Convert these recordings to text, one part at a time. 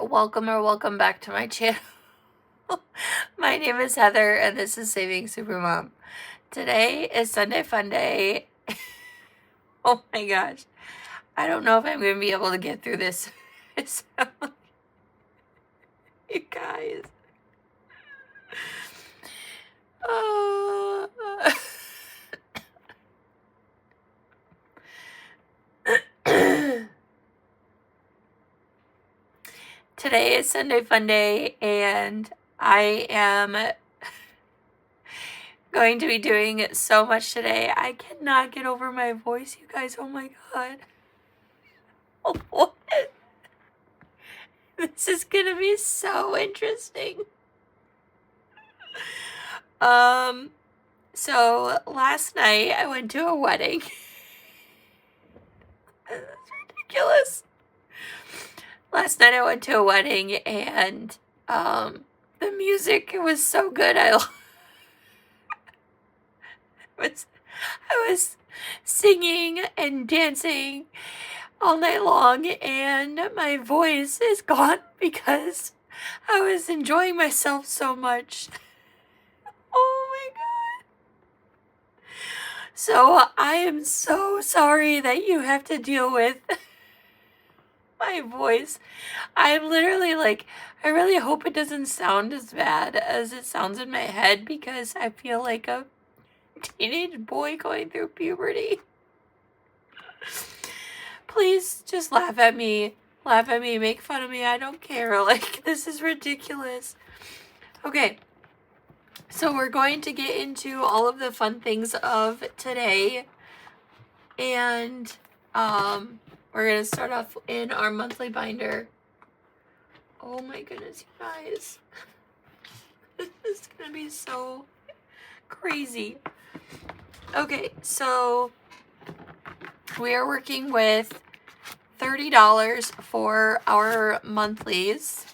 welcome back to my channel. My name is Heather and this is Saving Supermom. Today is Sunday Funday. Oh my gosh. I don't know if I'm going to be able to get through this. You guys. Today is Sunday Funday and I am going to be doing so much today. I cannot get over my voice, you guys. Oh my god. Oh, what? This is gonna be so interesting. So last night I went to a wedding. That's ridiculous. Last night I went to a wedding and the music was so good. I was singing and dancing all night long and my voice is gone because I was enjoying myself so much. Oh my god. So I am so sorry that you have to deal with my voice. I'm literally like, I really hope it doesn't sound as bad as it sounds in my head because I feel like a teenage boy going through puberty. Please just laugh at me, make fun of me. I don't care. Like, this is ridiculous. Okay, so we're going to get into all of the fun things of today. And we're going to start off in our monthly binder. Oh my goodness, you guys. This is going to be so crazy. Okay, so we are working with $30 for our monthlies.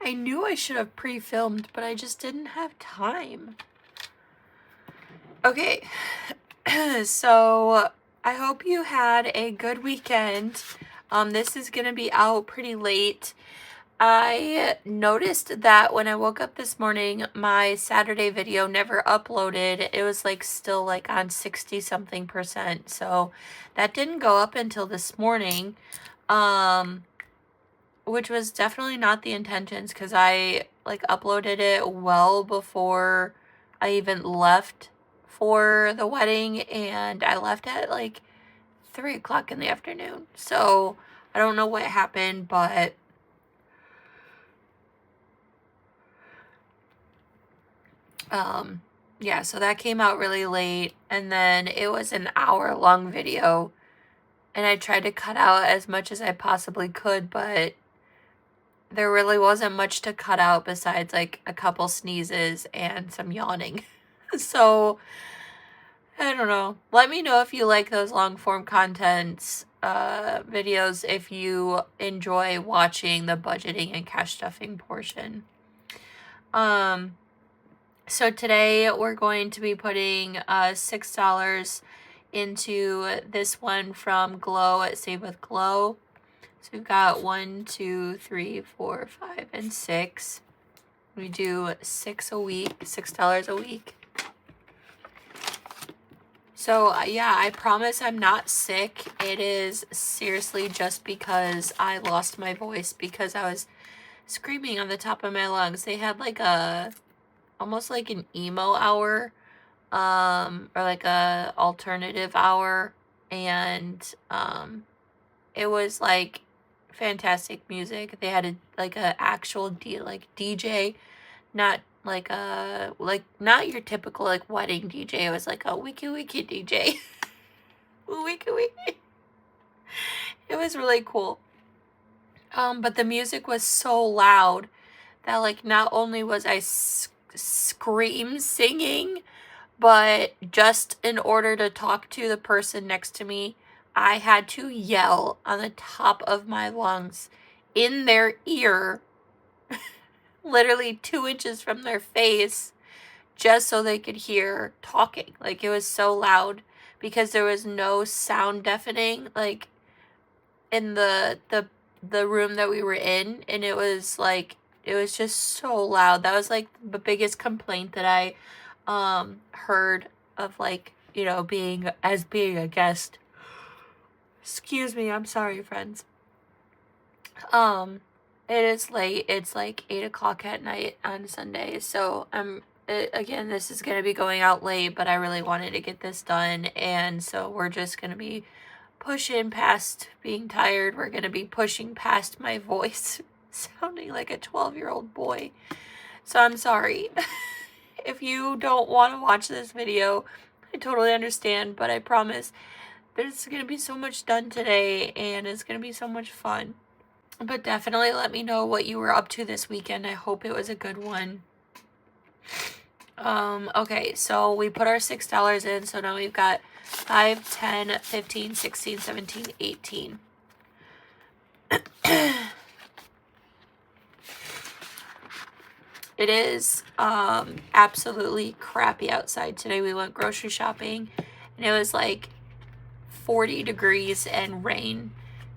I knew I should have pre-filmed, but I just didn't have time. Okay, so I hope you had a good weekend. This is going to be out pretty late. I noticed that when I woke up this morning, my Saturday video never uploaded. It was like still like on 60 something %. So that didn't go up until this morning, which was definitely not the intentions because I like uploaded it well before I even left for the wedding, and I left at like 3 o'clock in the afternoon. So I don't know what happened, but yeah, so that came out really late, and then it was an hour-long video, and I tried to cut out as much as I possibly could, but there really wasn't much to cut out besides like a couple sneezes and some yawning. So I don't know. Let me know if you like those long-form contents videos, if you enjoy watching the budgeting and cash stuffing portion. So today we're going to be putting $6 into this one from Glow at Save with Glow. So we've got 1, 2, 3, 4, 5, and 6. We do 6 a week, $6 a week. So yeah, I promise I'm not sick. It is seriously just because I lost my voice because I was screaming on the top of my lungs. They had like almost like an emo hour, or like a alternative hour, and it was like fantastic music. They had like a actual DJ, not like not your typical like wedding DJ. It was like a wiki DJ. Wiki. It was really cool. But the music was so loud that like not only was I scream singing, but just in order to talk to the person next to me, I had to yell on the top of my lungs in their ear, literally 2 inches from their face, just so they could hear talking. Like, it was so loud because there was no sound deafening, like, in the room that we were in, and it was like, it was just so loud. That was like the biggest complaint that I heard of, like, you know, being a guest. Excuse me, I'm sorry, friends. It is late. It's like 8 o'clock at night on Sunday, so again, this is going to be going out late, but I really wanted to get this done, and so we're just going to be pushing past being tired. We're going to be pushing past my voice sounding like a 12-year-old boy. So I'm sorry. If you don't want to watch this video, I totally understand, but I promise there's going to be so much done today, and it's going to be so much fun. But definitely let me know what you were up to this weekend. I hope it was a good one. Okay, so we put our $6 in, so now we've got 5, 10, 15, 16, 17, 18. It is absolutely crappy outside today. We went grocery shopping, and it was like 40 degrees and rain.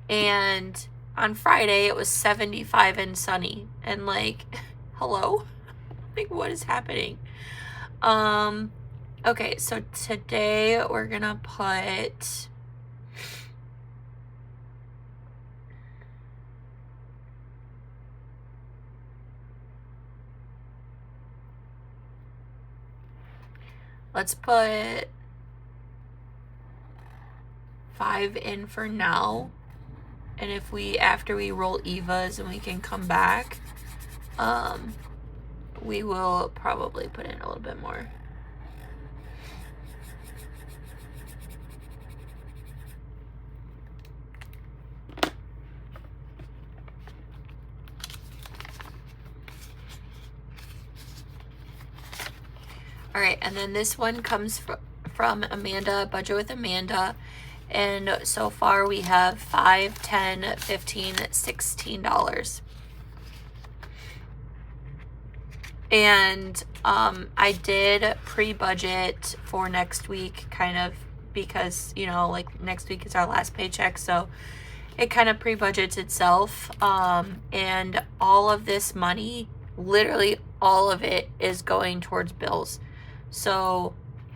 And on Friday, it was 75 and sunny. And like, hello? Like, what is happening? Okay, so today we're gonna put... Let's put 5 in for now. And if after we roll Eva's and we can come back, we will probably put in a little bit more. All right, and then this one comes from Amanda, Budget with Amanda. And so far we have $5, $10, $15, $16. And I did pre-budget for next week, kind of, because, you know, like, next week is our last paycheck, so it kind of pre-budgets itself. And all of this money, literally all of it, is going towards bills. So,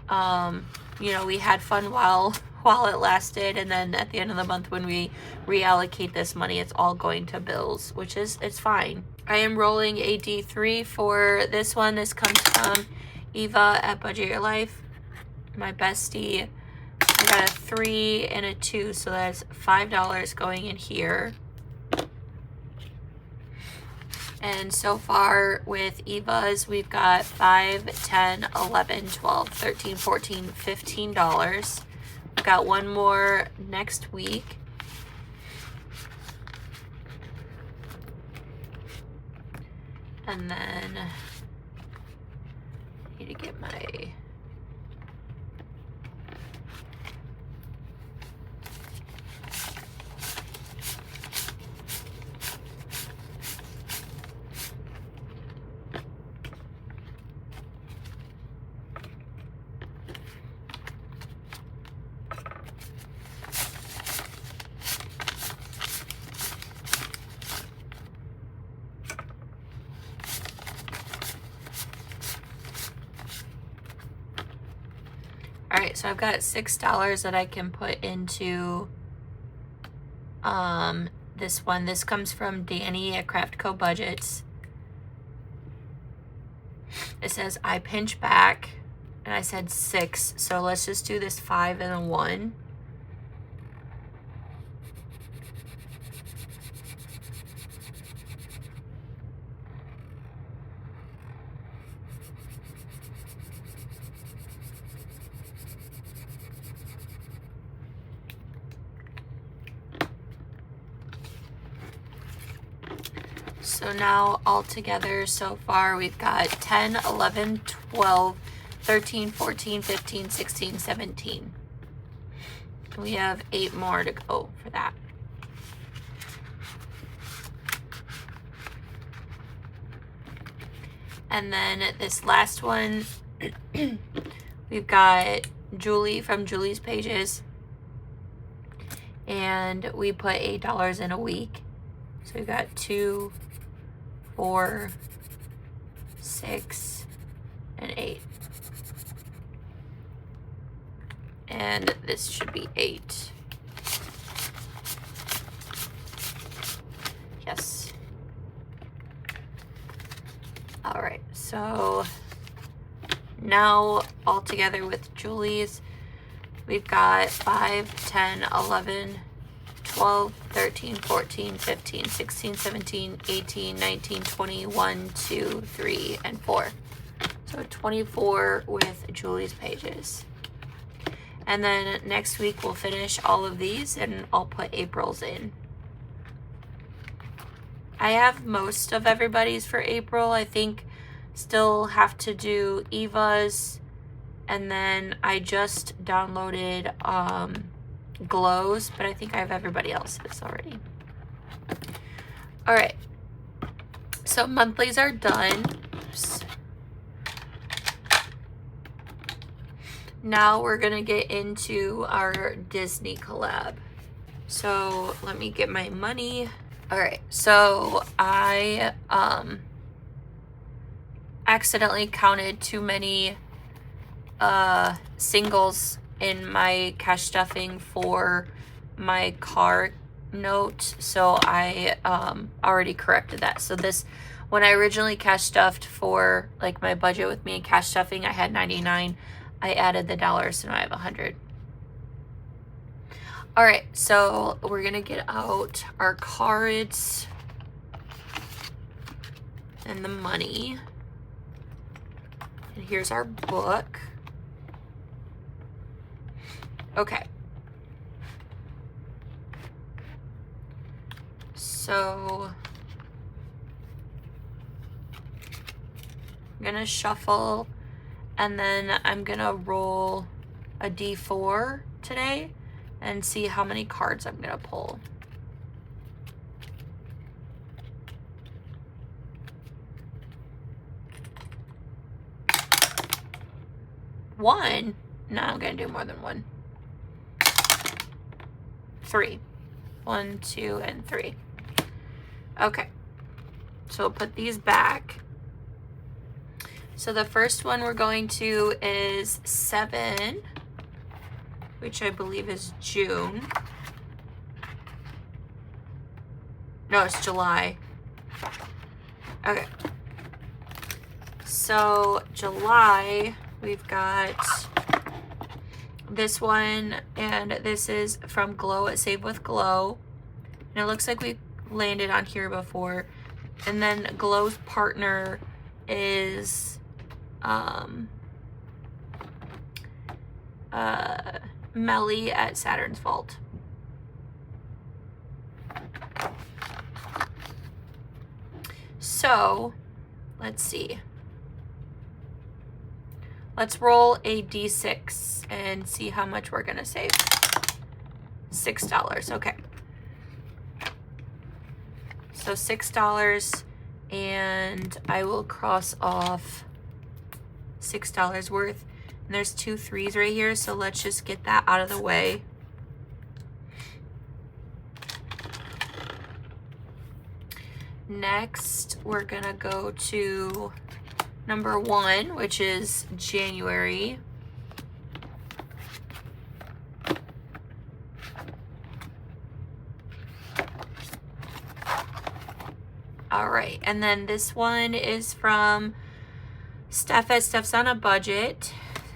you know, we had fun while it lasted, and then at the end of the month when we reallocate this money, it's all going to bills, which is, it's fine. I am rolling a D3 for this one. This comes from Eva at Budget Your Life, my bestie. I got a 3 and a 2, so that's $5 going in here. And so far with Eva's, we've got 5, 10, 11, 12, 13, 14, $15. We've got one more next week. And then I need to get my... Alright, so I've got $6 that I can put into this one. This comes from Danny at Craftco Budgets. It says, I pinch back, and I said 6, so let's just do this 5 and a 1. So now altogether so far we've got 10, 11, 12, 13, 14, 15, 16, 17. We have 8 more to go for that. And then this last one We've got Julie from Julie's Pages, and we put $8 in a week. So we've got 2, 4, 6, and 8. And this should be 8. Yes. All right, so now all together with Julie's, we've got 5, 10, 11, 12, 13, 14, 15, 16, 17, 18, 19, 20, 1, 2, 3, and 4. So 24 with Julie's Pages. And then next week we'll finish all of these and I'll put April's in. I have most of everybody's for April. I think still have to do Eva's, and then I just downloaded Glow's, but I think I have everybody else's already. All right, so monthlies are done. Oops. Now we're gonna get into our Disney collab. So let me get my money. All right, so I accidentally counted too many singles in my cash stuffing for my car note, so I already corrected that. So this, when I originally cash stuffed for like my budget with me and cash stuffing, I had 99. I added the $, so now I have 100. All right, so we're gonna get out our cards and the money. And here's our book. Okay. So I'm gonna shuffle, and then I'm gonna roll a D4 today and see how many cards I'm gonna pull. One? No, I'm gonna do more than one. 3. 1, 2, and 3. Okay, so we'll put these back. So the first one we're going to is 7, which I believe is June. No, it's July. Okay. So July, we've got this one, and this is from Glow at Save with Glow. And it looks like we landed on here before. And then Glow's partner is Melly at Saturn's Vault. So let's see. Let's roll a D6 and see how much we're gonna save. $6. Okay. So $6, and I will cross off $6 worth. And there's 2 3s right here, so let's just get that out of the way. Next, we're gonna go to number 1, which is January. All right, and then this one is from Steph at Steph's on a Budget.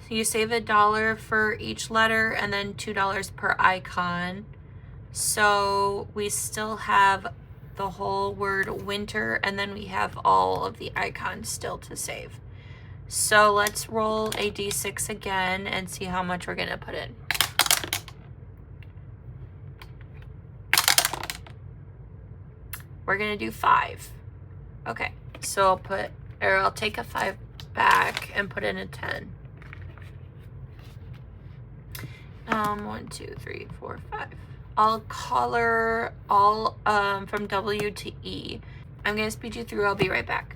You save $1 for each letter and then $2 per icon. So we still have the whole word winter, and then we have all of the icons still to save. So let's roll a D6 again and see how much we're gonna put in. We're gonna do 5. Okay, so I'll take a 5 back and put in a 10. 1, 2, 3, 4, 5. I'll color all from W to E. I'm gonna speed you through. I'll be right back.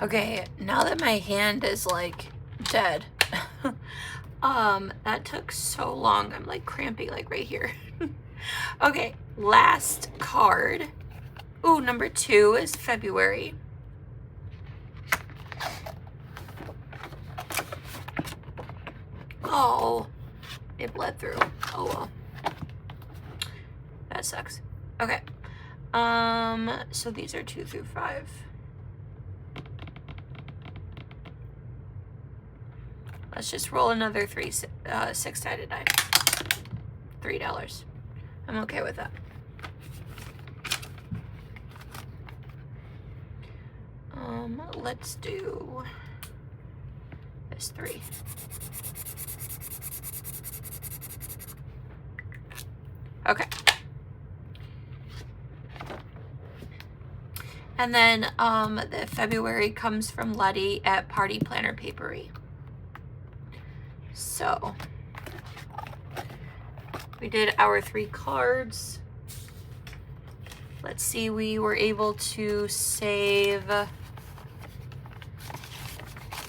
Okay, now that my hand is like dead, that took so long. I'm like cramping like right here. Okay, last card. Ooh, number 2 is February. Oh, it bled through. Oh well. That sucks. Okay. So these are 2 through 5. Let's just roll another 6-sided die. $3. I'm okay with that. Let's do this 3. Okay. And then the February comes from Letty at Party Planner Papery. So we did our 3 cards. Let's see, we were able to save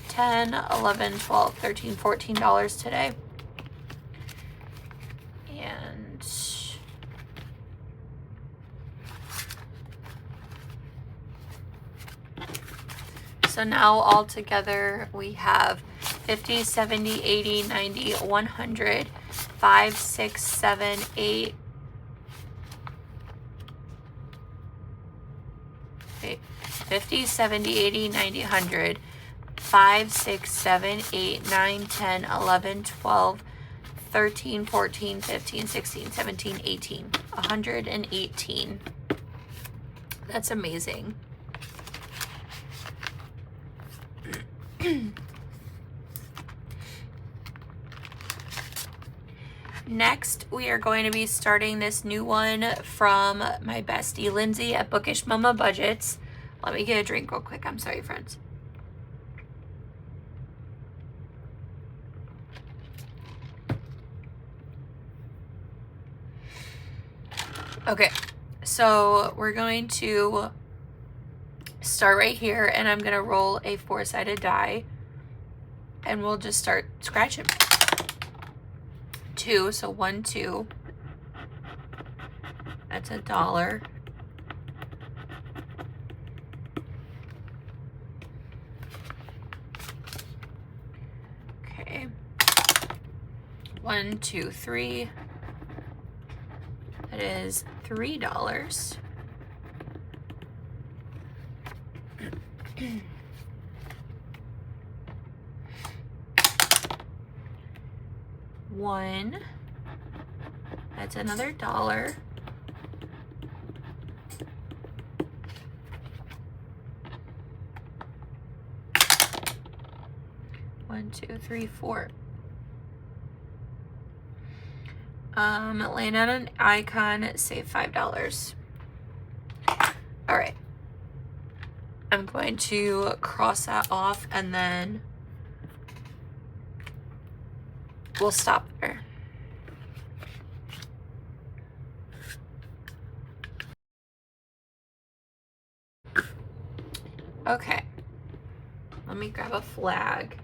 10, 11, 12, 13, $14 today. And so now all together we have 50, 70, 80, 90, 100, 5, 6, 7, 8. Wait, 50, 70, 80, 90, 100, 5, 6, 7, 8, 9, 10, 11, 12, 13, 14, 15, 16, 17, 18. 118. That's amazing. Next, we are going to be starting this new one from my bestie Lindsay at Bookish Mama Budgets. Let me get a drink real quick. I'm sorry, friends. Okay, so we're going to start right here, and I'm going to roll a 4-sided die, and we'll just start scratching. 2, so 1, 2. That's $1. Okay. 1, 2, 3. That is $3. One. That's another $1. One, 2, 3, 4. Laying out an icon, save $5. All right. I'm going to cross that off, and then we'll stop there. Okay. Let me grab a flag.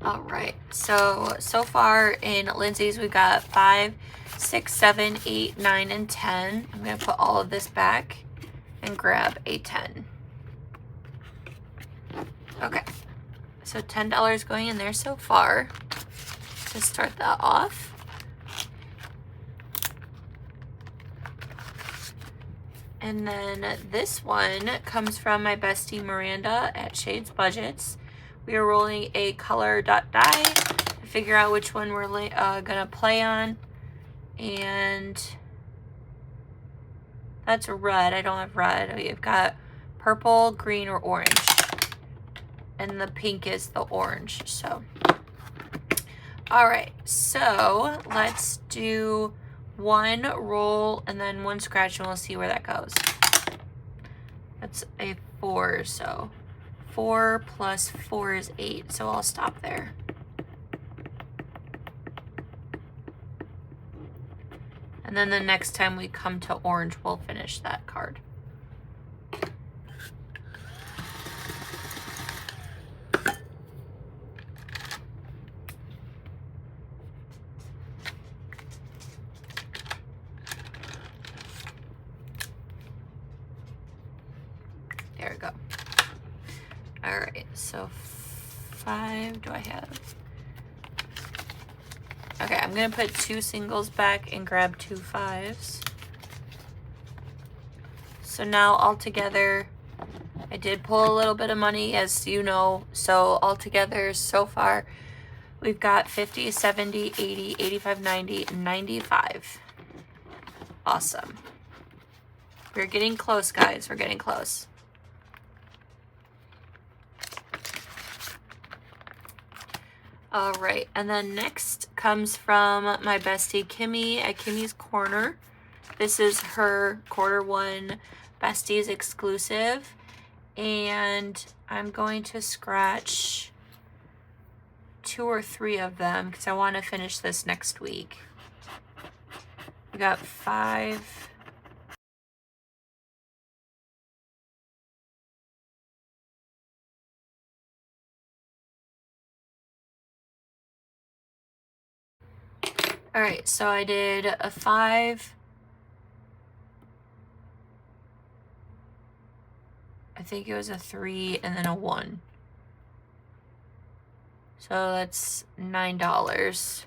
All right, so far in Lindsay's, we've got 5, 6, 7, 8, 9, and 10. I'm gonna put all of this back and grab a 10. Okay, so $10 going in there so far to start that off. And then this one comes from my bestie Miranda at Shades Budgets. We are rolling a color dot die to figure out which one we're gonna play on. And that's red. I don't have red. We've got purple, green, or orange. And the pink is the orange, so. All right, so let's do 1 roll and then 1 scratch, and we'll see where that goes. That's a 4, so 4 plus 4 is 8, so I'll stop there. And then the next time we come to orange, we'll finish that card. All right, so 5 do I have? Okay, I'm gonna put 2 singles back and grab 2 5s. So now altogether, I did pull a little bit of money, as you know. So altogether, so far, we've got 50, 70, 80, 85, 90, 95. Awesome. We're getting close, guys. We're getting close. All right, and then next comes from my bestie Kimmy at Kimmy's Corner. This is her Q1 Besties exclusive, and I'm going to scratch 2 or 3 of them because I want to finish this next week. We got 5. All right, so I did a 5. I think it was a 3 and then a 1. So that's $9.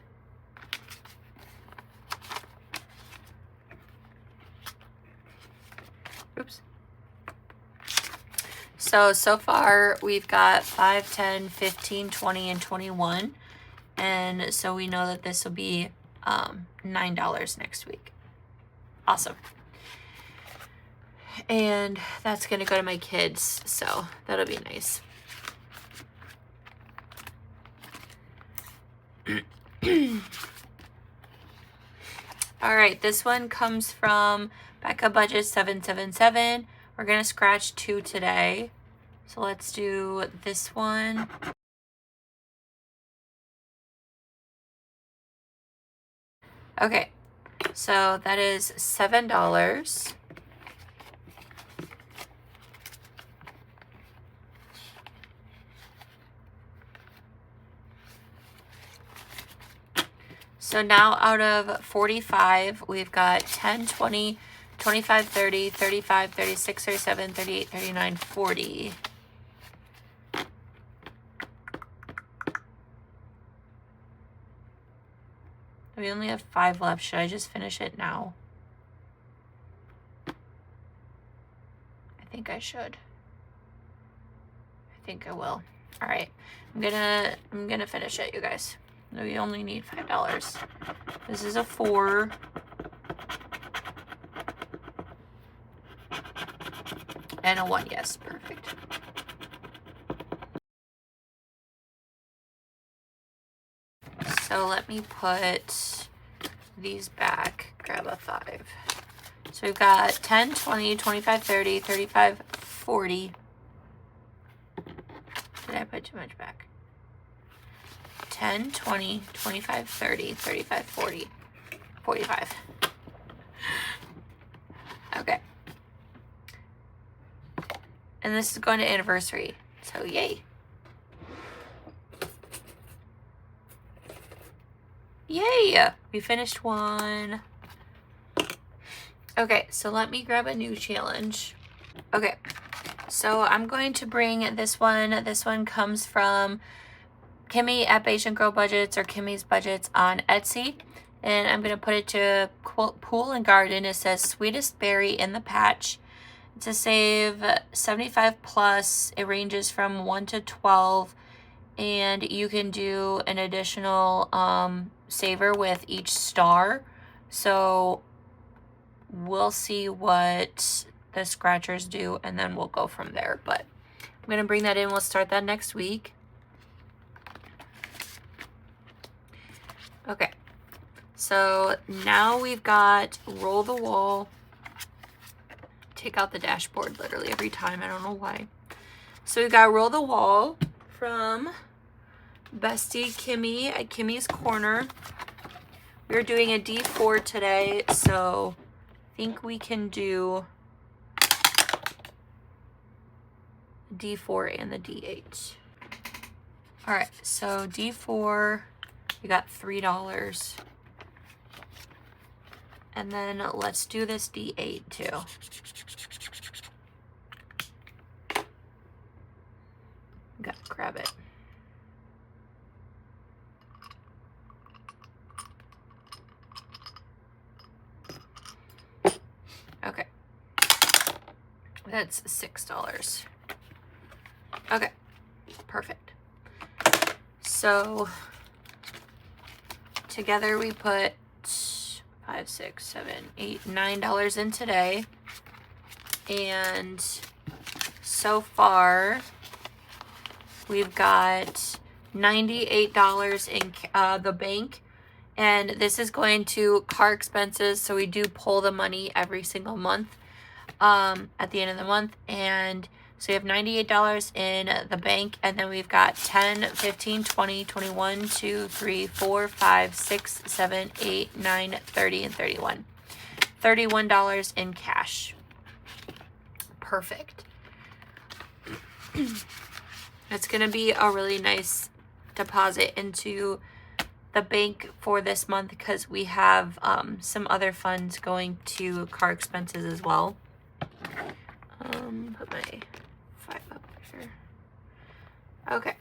Oops. So far we've got 5, 10, 15, 20, and 21. And so we know that this will be $9 next week. Awesome. And that's going to go to my kids, so that'll be nice. All right, this one comes from Becca Budget 777. We're going to scratch 2 today. So let's do this one. Okay, so that is $7. So now out of 45, we've got 10, 20, 25, 30, 35, 36, 37, 38, 39, 40. We only have 5 left. Should I just finish it now? I think I should. I think I will. All right. I'm gonna finish it, you guys. We only need $5. This is a 4. And a 1, yes, perfect. So let me put these back, grab a 5. So we've got 10, 20, 25, 30, 35, 40. Did I put too much back? 10, 20, 25, 30, 35, 40, 45. Okay. And this is going to anniversary, so yay. Yay! We finished one. Okay, so let me grab a new challenge. Okay, so I'm going to bring this one. This one comes from Kimmy at Asian Girl Budgets, or Kimmy's Budgets on Etsy. And I'm going to put it to Pool and Garden. It says Sweetest Berry in the Patch. To save 75 plus, it ranges from 1 to 12. And you can do an additional saver with each star. So we'll see what the scratchers do, and then we'll go from there. But I'm going to bring that in. We'll start that next week. Okay. So now we've got Roll the Wall. Take out the dashboard literally every time. I don't know why. So we've got Roll the Wall from Bestie Kimmy at Kimmy's Corner. We're doing a D4 today, so I think we can do D4 and the D8. All right, so D4, we got $3. And then let's do this D8 too. Gotta grab it. Okay. That's $6. Okay. Perfect. So together we put $5, $6, $7, $8, $9 in today. And so far we've got $98 in the bank. And this is going to car expenses. So we do pull the money every single month at the end of the month. And so we have $98 in the bank. And then we've got 10, 15, 20, 21, 2, 3, 4, 5, 6, 7, 8, 9, 30, and 31. $31 in cash. Perfect. It's going to be a really nice deposit into the bank for this month because we have some other funds going to car expenses as well. Put my 5 up here. Okay.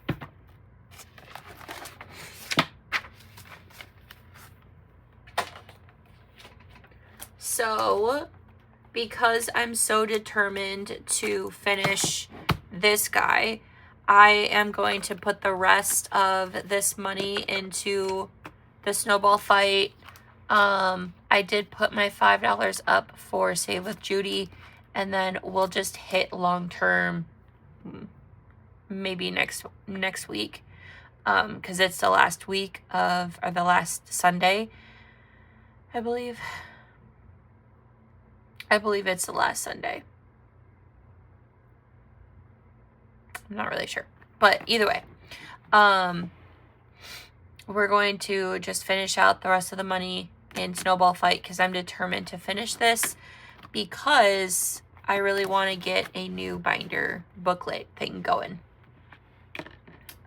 So, because I'm so determined to finish this guy, I am going to put the rest of this money into the Snowball Fight. I did put my $5 up for Save with Judy, and then we'll just hit long term maybe next week, because it's the last week of, or the last Sunday, I believe. I believe it's the last Sunday. I'm not really sure. But either way, we're going to just finish out the rest of the money in Snowball Fight because I'm determined to finish this because I really want to get a new binder booklet thing going.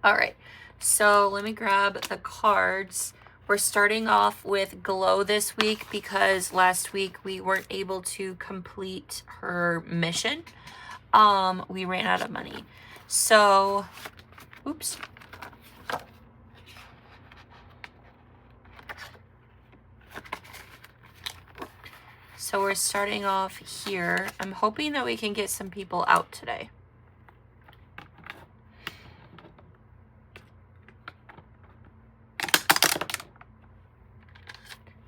All right. So let me grab the cards. We're starting off with Glow this week because last week we weren't able to complete her mission. We ran out of money. So, oops. So we're starting off here. I'm hoping that we can get some people out today.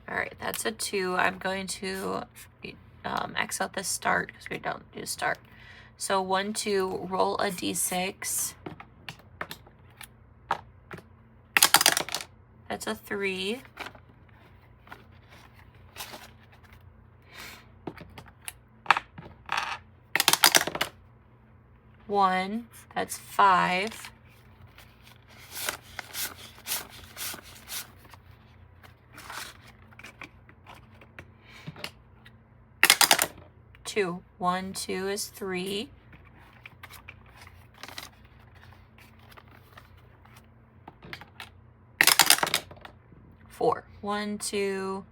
All right, that's a 2. I'm going to X out the start because we don't do start. So 1, 2, roll a d6. That's a 3. One, that's 5. 2. 1, 2 is 3. 4. 1, 2,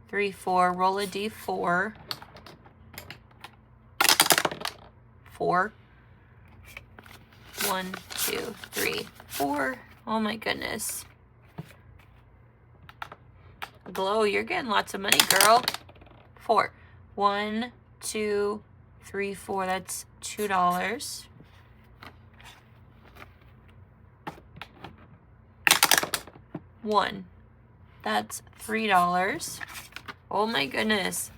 3, 4. Roll a d4. 4. 1, 2, 3, 4. Oh my goodness. Glow, you're getting lots of money, girl. 4. 1, 2, 3, 4. That's $2. 1. That's $3. Oh my goodness.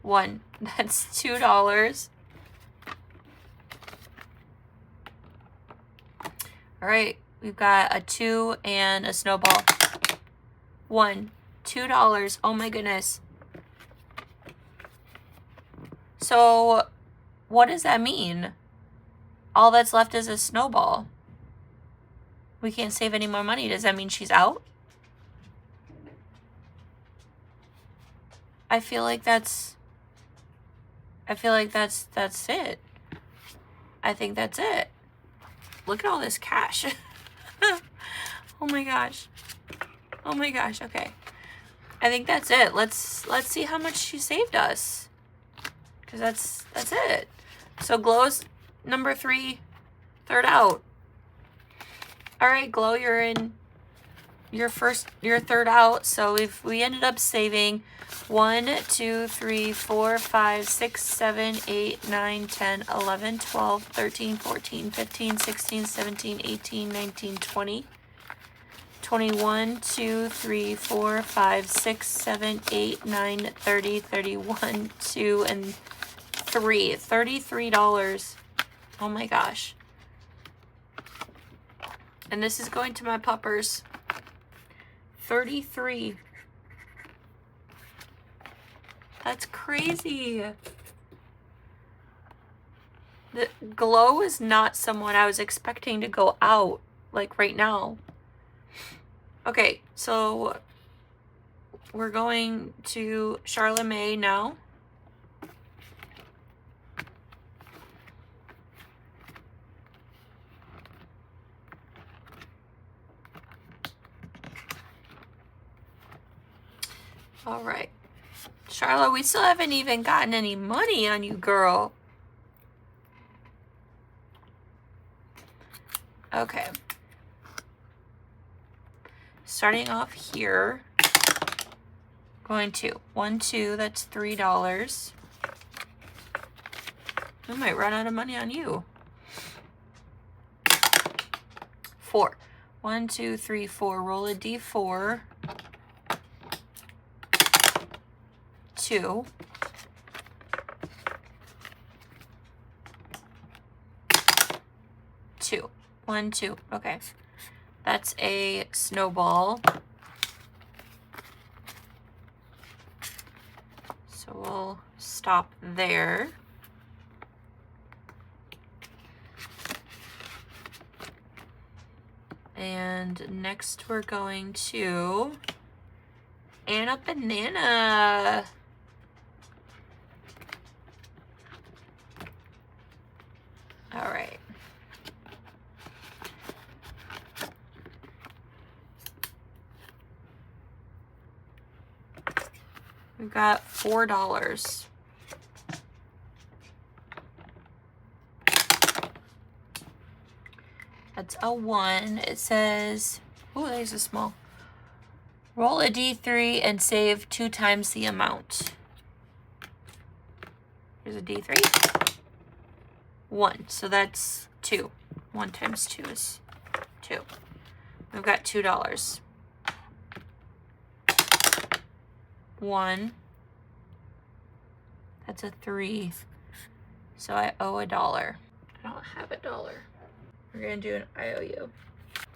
1. That's $2. All right, we've got a 2 and a snowball. 1, $2. Oh my goodness. So what does that mean? All that's left is a snowball. We can't save any more money. Does that mean she's out? I feel like that's it. I think that's it. Look at all this cash. Oh my gosh. Oh my gosh. Okay. I think that's it. Let's see how much she saved us. Because that's it. So Glow's number 3, third out. All right, Glow, you're in your third out. So we ended up saving 1, 2, 3, 4, 5, 6, 7, 8, 9, 10, 11, 12, 13, 14, 15, 16, 17, 18, 19, 20. 21, 2, 3, 4, 5, 6, 7, 8, 9, 30, 31, 2, and 3. $33. Oh my gosh. And this is going to my puppers. 33. That's crazy. The Glow is not someone I was expecting to go out, like right now. Okay, so we're going to Charlemagne now. All right. Charlotte, we still haven't even gotten any money on you, girl. Okay. Starting off here, going to 1, 2, that's $3. I might run out of money on you. 4. 1, 2, 3, 4. Roll a D4. 2. 2. 1, 2. Okay. That's a snowball. So we'll stop there. And next we're going to Anna Banana. All right. We got $4. That's a 1. It says, oh, there's a small. Roll a D3 and save 2 times the amount. Here's a D3. 1. So that's 2. 1 times 2 is 2. We've got $2. 1. That's a 3. So I owe $1. I don't have $1. We're gonna do an IOU.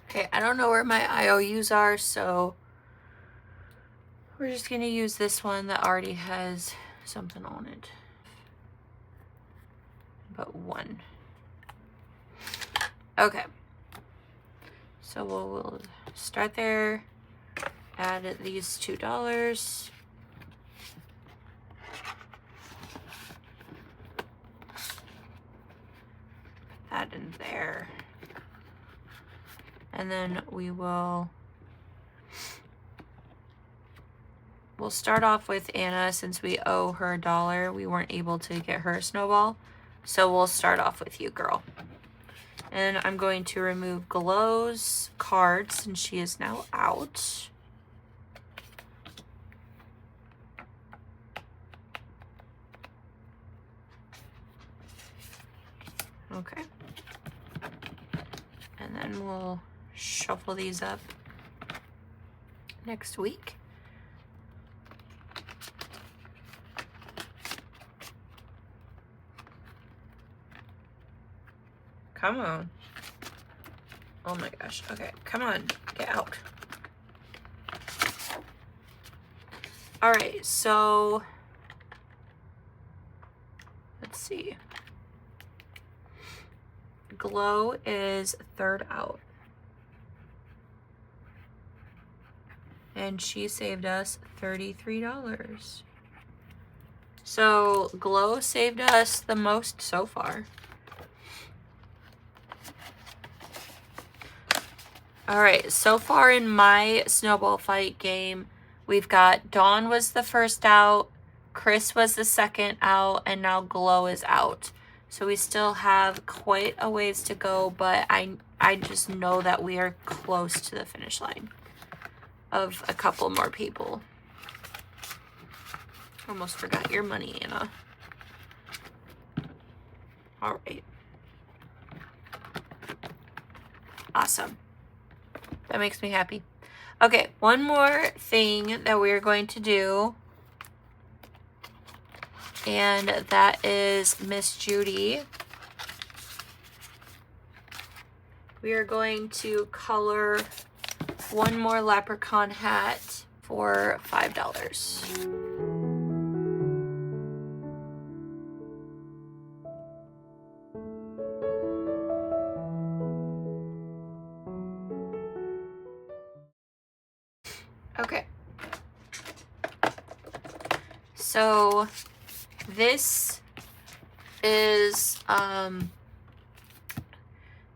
Okay, I don't know where my IOUs are, so we're just gonna use this one that already has something on it. But 1. Okay. So we'll start there. Add these $2. That in there. And then we'll start off with Anna. Since we owe her $1, we weren't able to get her a snowball. So we'll start off with you, girl. And I'm going to remove Glow's card since she is now out. Okay. And then we'll shuffle these up next week. Come on. Oh my gosh. Okay, come on. Get out. All right, so let's see. Glow is third out. And she saved us $33. So Glow saved us the most so far. All right, so far in my Snowball Fight game, we've got Dawn was the first out, Chris was the second out, and now Glow is out. So we still have quite a ways to go, but I just know that we are close to the finish line of a couple more people. Almost forgot your money, Anna. All right. Awesome. That makes me happy. Okay, one more thing that we're going to do, and that is Miss Judy. We are going to color one more leprechaun hat for $5. Okay. So this is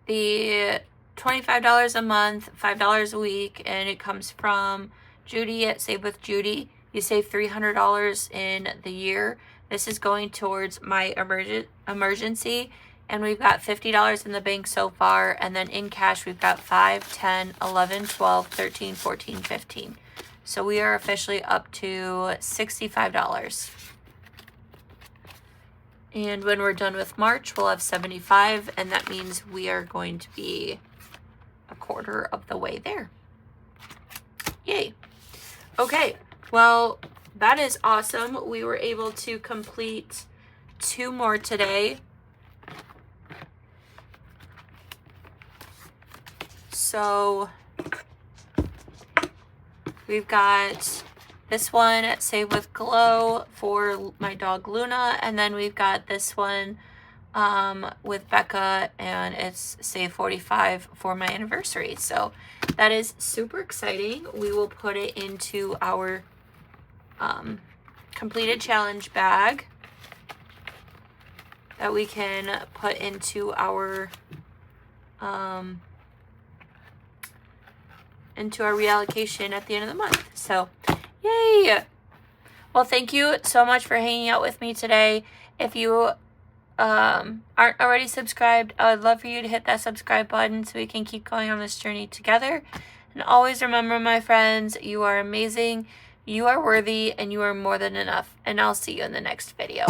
the $25 a month, $5 a week, and it comes from Judy at Save with Judy. You save $300 in the year. This is going towards my emergency, and we've got $50 in the bank so far, and then in cash we've got 5, 10, 11, 12, 13, 14, 15. So we are officially up to $65. And when we're done with March, we'll have 75, and that means we are going to be a quarter of the way there. Yay. Okay, well, that is awesome. We were able to complete 2 more today. So we've got this one at Save with Glow for my dog Luna, and then we've got this one with Becca, and it's Save 45 for my anniversary. So that is super exciting. We will put it into our completed challenge bag that we can put into our reallocation at the end of the month. So yay. Well, thank you so much for hanging out with me today. If you aren't already subscribed, I would love for you to hit that subscribe button so we can keep going on this journey together. And always remember, my friends, you are amazing, you are worthy, and you are more than enough. And I'll see you in the next video.